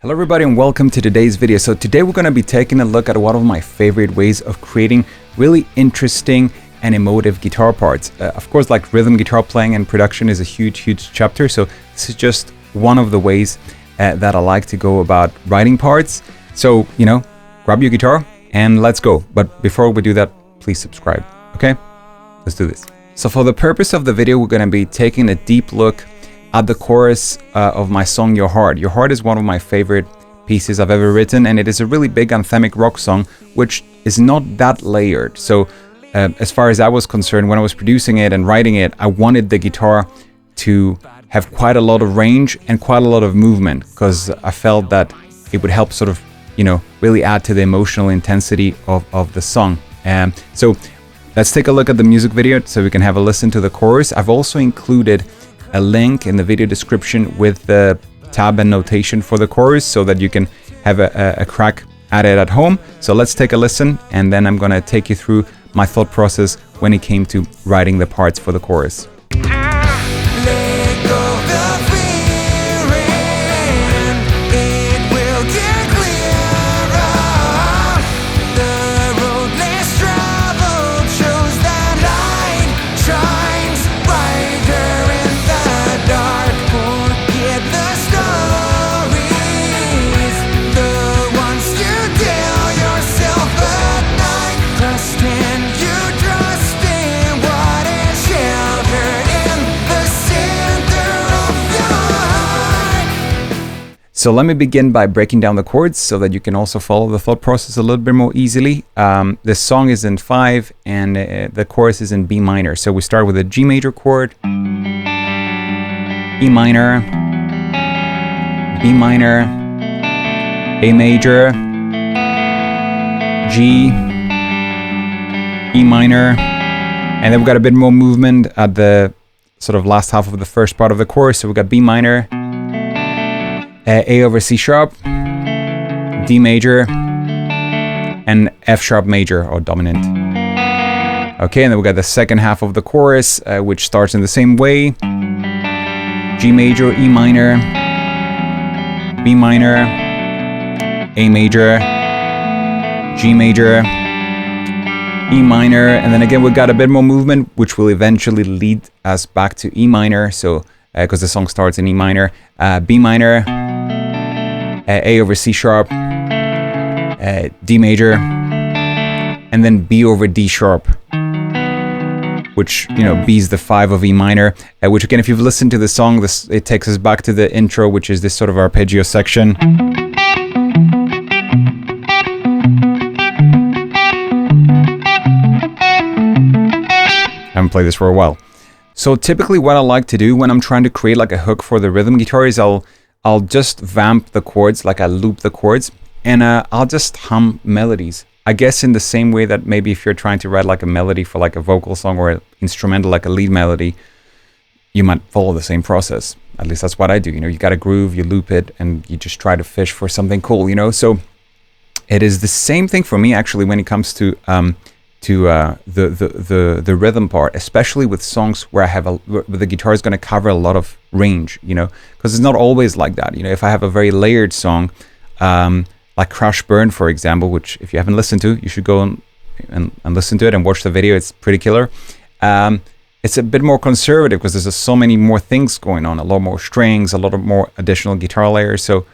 Hello everybody and welcome to today's video. So today we're going to be taking a look at one of my favorite ways of creating really interesting and emotive guitar parts. Of course, like rhythm guitar playing and production is a huge chapter. So this is just one of the ways that I like to go about writing parts. So, grab your guitar and let's go. But before we do that, please subscribe. Okay, let's do this. So for the purpose of the video, we're going to be taking a deep look at the chorus of my song Your Heart. Your Heart is one of my favorite pieces I've ever written, and it is a really big anthemic rock song which is not that layered. So as far as I was concerned, when I was producing it and writing it, I wanted the guitar to have quite a lot of range and quite a lot of movement, because I felt that it would help sort of really add to the emotional intensity of the song. So let's take a look at the music video so we can have a listen to the chorus. I've also included a link in the video description with the tab and notation for the chorus so that you can have a crack at it at home. So let's take a listen, and then I'm gonna take you through my thought process when it came to writing the parts for the chorus. So let me begin by breaking down the chords so that you can also follow the thought process a little bit more easily. This song is in 5 and the chorus is in B minor. So we start with a G major chord, E minor, B minor, A major, G, E minor, and then we've got a bit more movement at the sort of last half of the first part of the chorus. So we've got B minor, A over C sharp, D major, and F sharp major or dominant. Okay, and then we got the second half of the chorus, which starts in the same way. G major, E minor, B minor, A major, G major, E minor, and then again we got a bit more movement, which will eventually lead us back to E minor. So because the song starts in E minor, B minor, A over C sharp, D major, and then B over D sharp, which, B is the 5 of E minor, which again, if you've listened to the song, it takes us back to the intro, which is this sort of arpeggio section. I haven't played this for a while. So typically what I like to do when I'm trying to create like a hook for the rhythm guitar is I'll just vamp the chords, like I loop the chords, and I'll just hum melodies. I guess in the same way that maybe if you're trying to write like a melody for like a vocal song or an instrumental, like a lead melody, you might follow the same process. At least that's what I do. You got a groove, you loop it, and you just try to fish for something cool, So it is the same thing for me actually when it comes to the rhythm part, especially with songs where where the guitar is going to cover a lot of range, because it's not always like that. If I have a very layered song, like Crash Burn, for example, which if you haven't listened to, you should go and listen to it and watch the video. It's pretty killer. It's a bit more conservative because there's so many more things going on, a lot more strings, a lot of more additional guitar layers. So,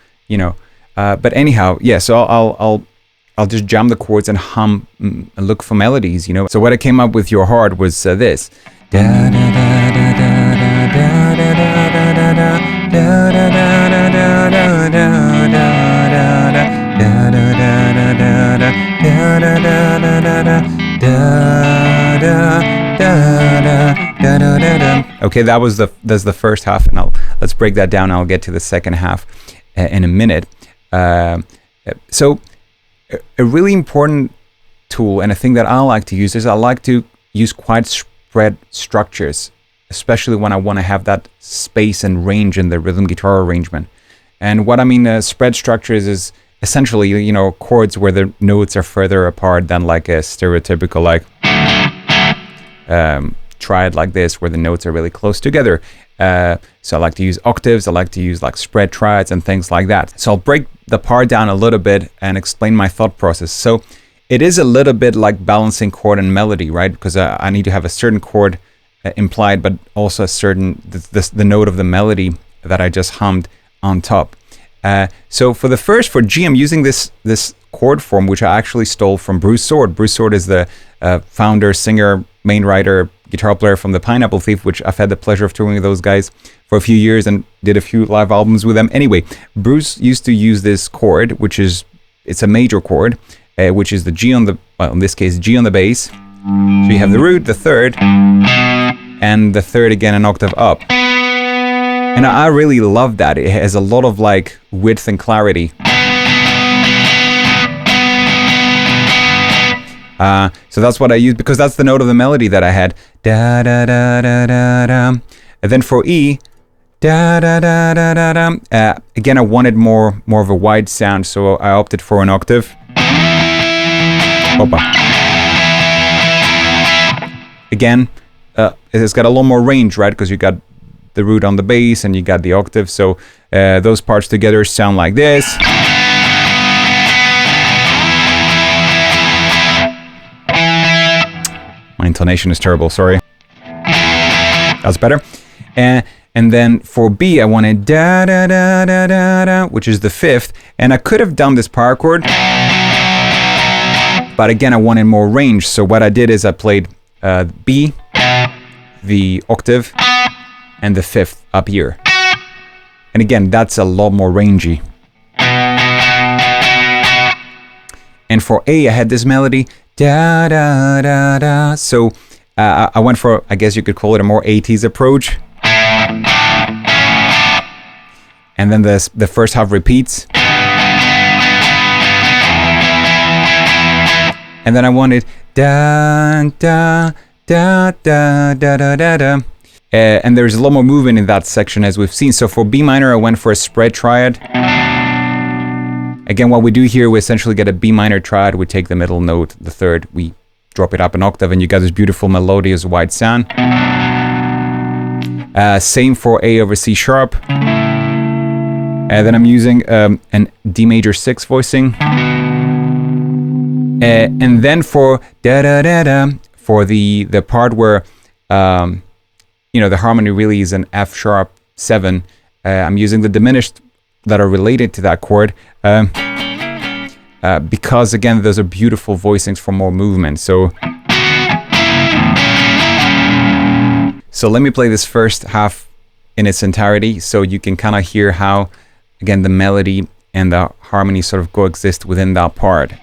but anyhow, yeah, so I'll just jam the chords and hum and look for melodies, So what I came up with Your Heart was this. Okay, that's the first half, and let's break that down. I'll get to the second half in a minute. So a really important tool and a thing that I like to use is I like to use quite spread structures, especially when I want to have that space and range in the rhythm guitar arrangement. And what I mean spread structures is essentially, chords where the notes are further apart than like a stereotypical like triad like this, where the notes are really close together. So I like to use octaves, I like to use like spread triads and things like that. So I'll break the part down a little bit and explain my thought process. So it is a little bit like balancing chord and melody, right? Because I need to have a certain chord implied, but also a certain the note of the melody that I just hummed on top. So for G, I'm using this chord form, which I actually stole from Bruce Sword. Bruce Sword is the founder, singer, main writer, guitar player from the Pineapple Thief, which I've had the pleasure of touring with those guys for a few years and did a few live albums with them. Anyway, Bruce used to use this chord, which is, it's a major chord, which is the G on the, well, in this case, G on the bass. So you have the root, the third, and the third again an octave up. And I really love that. It has a lot of like width and clarity. So that's what I use, because that's the note of the melody that I had. Da da da da da da. And then for E, da da da da da da. Again, I wanted more of a wide sound, so I opted for an octave. Opa. Again, it's got a lot more range, right? Because you got the root on the bass and you got the octave, so those parts together sound like this. My intonation is terrible, sorry. That's better. And then for B, I wanted da da da da da da, which is the fifth, and I could have done this power chord, but again, I wanted more range. So what I did is I played B, the octave, and the fifth up here. And again, that's a lot more rangy. And for A, I had this melody, da da da da. So I went for, I guess you could call it a more 80s approach. And then the first half repeats. And then I wanted da da da da da da da da. And there's a lot more movement in that section, as we've seen. So for B minor, I went for a spread triad. Again, what we do here, we essentially get a B minor triad. We take the middle note, the third, we drop it up an octave, and you get this beautiful melodious wide sound. Same for A over C sharp. Then I'm using an D major 6 voicing. And then for da da da da, for the part where you know, the harmony really is an F sharp 7. I'm using the diminished that are related to that chord because again, those are beautiful voicings for more movement. So let me play this first half in its entirety, so you can kind of hear how, again, the melody and the harmony sort of coexist within that part.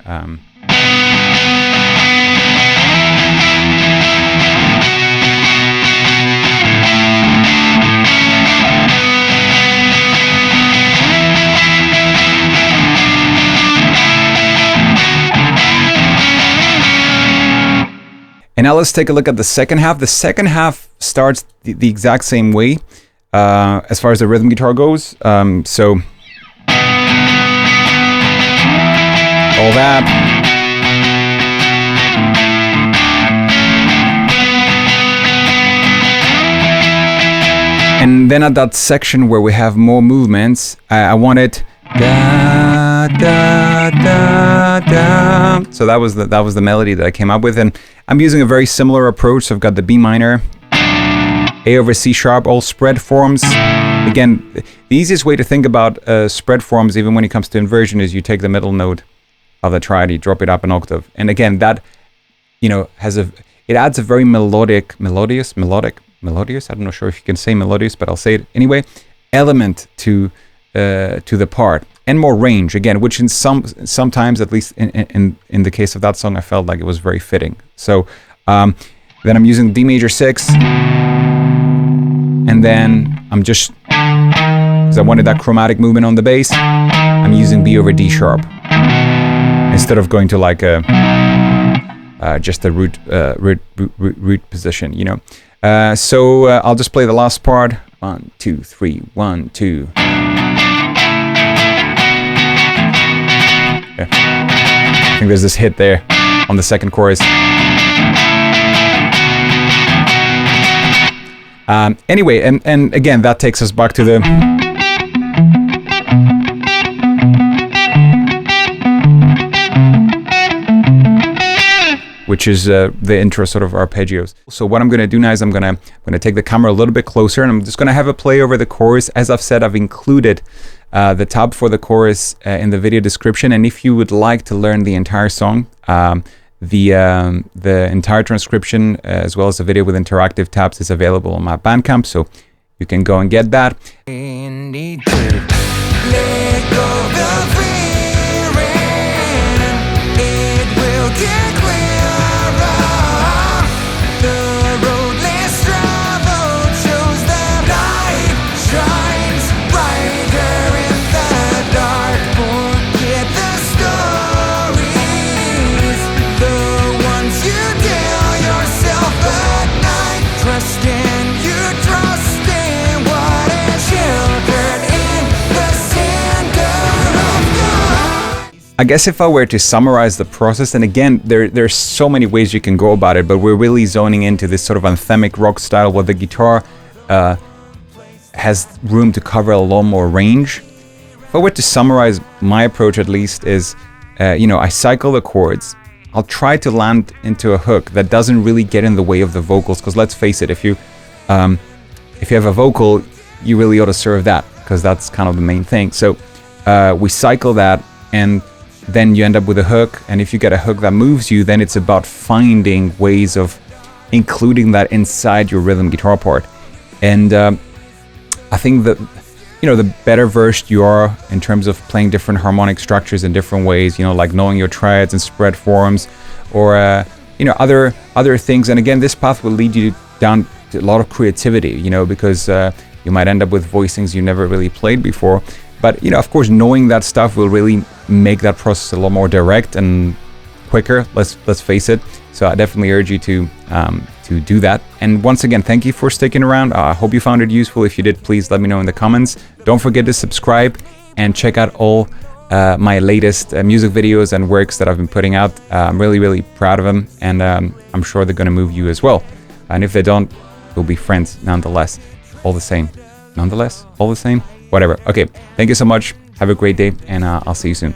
And now let's take a look at the second half. The second half starts the exact same way as far as the rhythm guitar goes. So all that. And then at that section where we have more movements, I wanted da da da da. So that was the melody that I came up with, and I'm using a very similar approach. So I've got the B minor, A over C sharp, all spread forms. Again, the easiest way to think about spread forms, even when it comes to inversion, is you take the middle note of the triad, you drop it up an octave, and again, that, you know, it adds a very melodious. I'm not sure if you can say melodious, but I'll say it anyway. Element to the part, and more range again, which in sometimes, at least in the case of that song, I felt like it was very fitting. So then I'm using D major 6, and then I'm just, because I wanted that chromatic movement on the bass, I'm using B over D sharp instead of going to like a just a root position, you know. So I'll just play the last part. 1 2 3 1 2. I think there's this hit there on the second chorus. Anyway, and again, that takes us back to the which is the intro sort of arpeggios. So what I'm going to do now is I'm going to take the camera a little bit closer, and I'm just going to have a play over the chorus. As I've said, I've included the tab for the chorus in the video description, and if you would like to learn the entire song, the entire transcription as well as the video with interactive tabs is available on my Bandcamp, so you can go and get that. I guess if I were to summarize the process, and again, there's so many ways you can go about it, but we're really zoning into this sort of anthemic rock style where the guitar has room to cover a lot more range. If I were to summarize my approach, at least, is, I cycle the chords. I'll try to land into a hook that doesn't really get in the way of the vocals, because let's face it, if you have a vocal, you really ought to serve that, because that's kind of the main thing. So we cycle that, and then you end up with a hook, and if you get a hook that moves you, then it's about finding ways of including that inside your rhythm guitar part. And I think that, the better versed you are in terms of playing different harmonic structures in different ways, like knowing your triads and spread forms, or other things. And again, this path will lead you down to a lot of creativity, because you might end up with voicings you never really played before. But, of course, knowing that stuff will really make that process a lot more direct and quicker, let's face it. So I definitely urge you to do that. And once again, thank you for sticking around. I hope you found it useful. If you did, please let me know in the comments. Don't forget to subscribe and check out all my latest music videos and works that I've been putting out. I'm really, really proud of them, and I'm sure they're going to move you as well. And if they don't, we'll be friends nonetheless. All the same. Nonetheless? All the same? Whatever. Okay, thank you so much. Have a great day, and I'll see you soon.